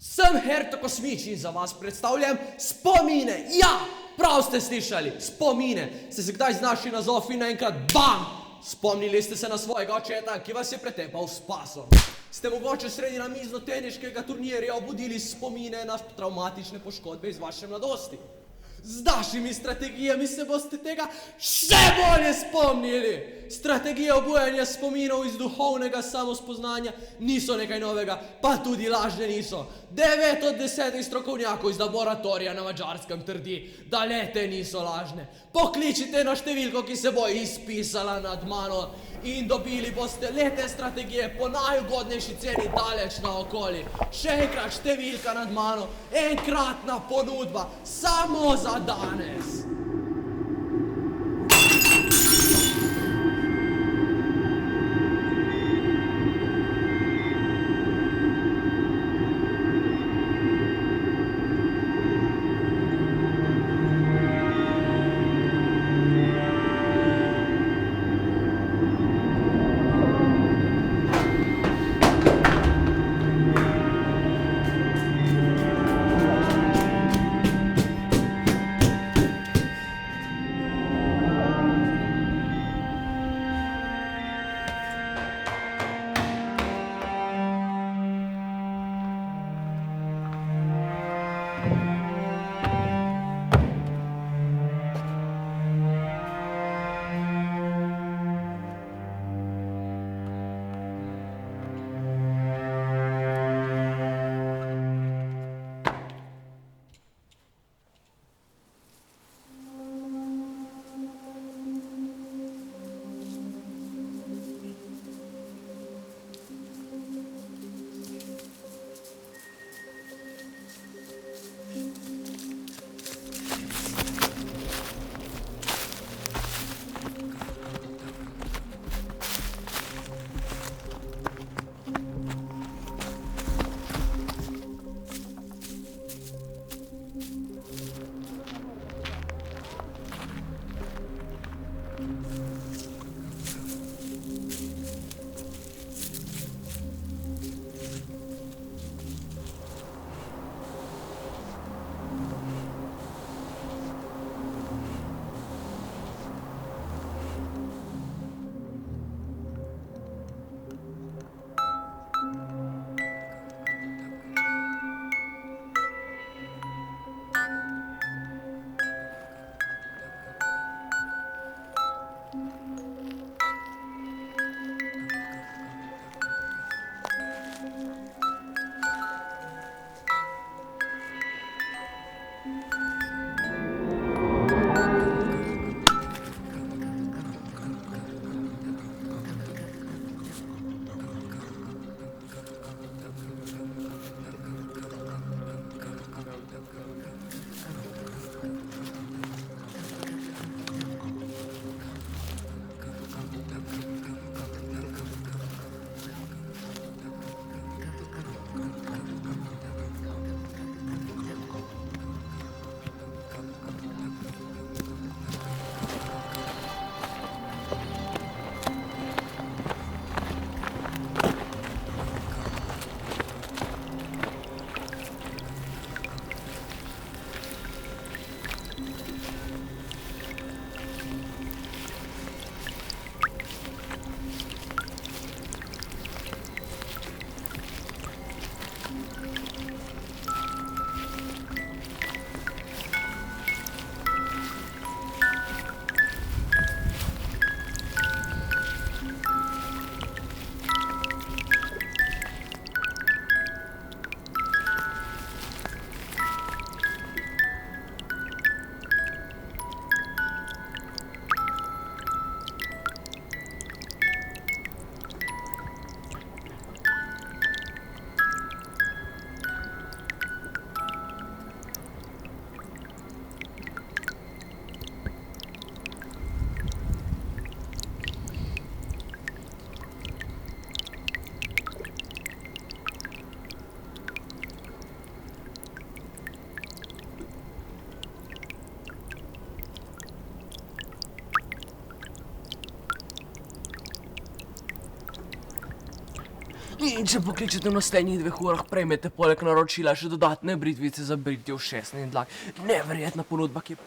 Sem Herto Kosmič in za vas predstavljam spomine. Ja, prav ste slišali, spomine. Ste se kdaj znašli na zofi in naenkrat BAM! Spomnili ste se na svojega očeta, ki vas je pretepal s pasom. Ste mogoče sredi namizno-teniškega turnirja obudili spomine na travmatične poškodbe iz vaše mladosti. Z našimi strategijami se boste tega še bolje spomnili. Strategije obujanja spominov iz duhovnega samospoznanja niso nekaj novega, pa tudi lažne niso. 9 od 10 strokovnjakov iz laboratorija na Madžarskem trdi, da le-te niso lažne. Pokličite na številko, ki se bo izpisala nad mano in dobili boste le-te strategije po najugodnejši ceni daleč naokoli. Še enkrat številka nad mano, enkratna ponudba, samo za danes. In če pokličete v naslednjih 2 urah, prejmete poleg naročila še dodatne britvice za britje ušesne in dlak. Neverjetna ponudba, ki je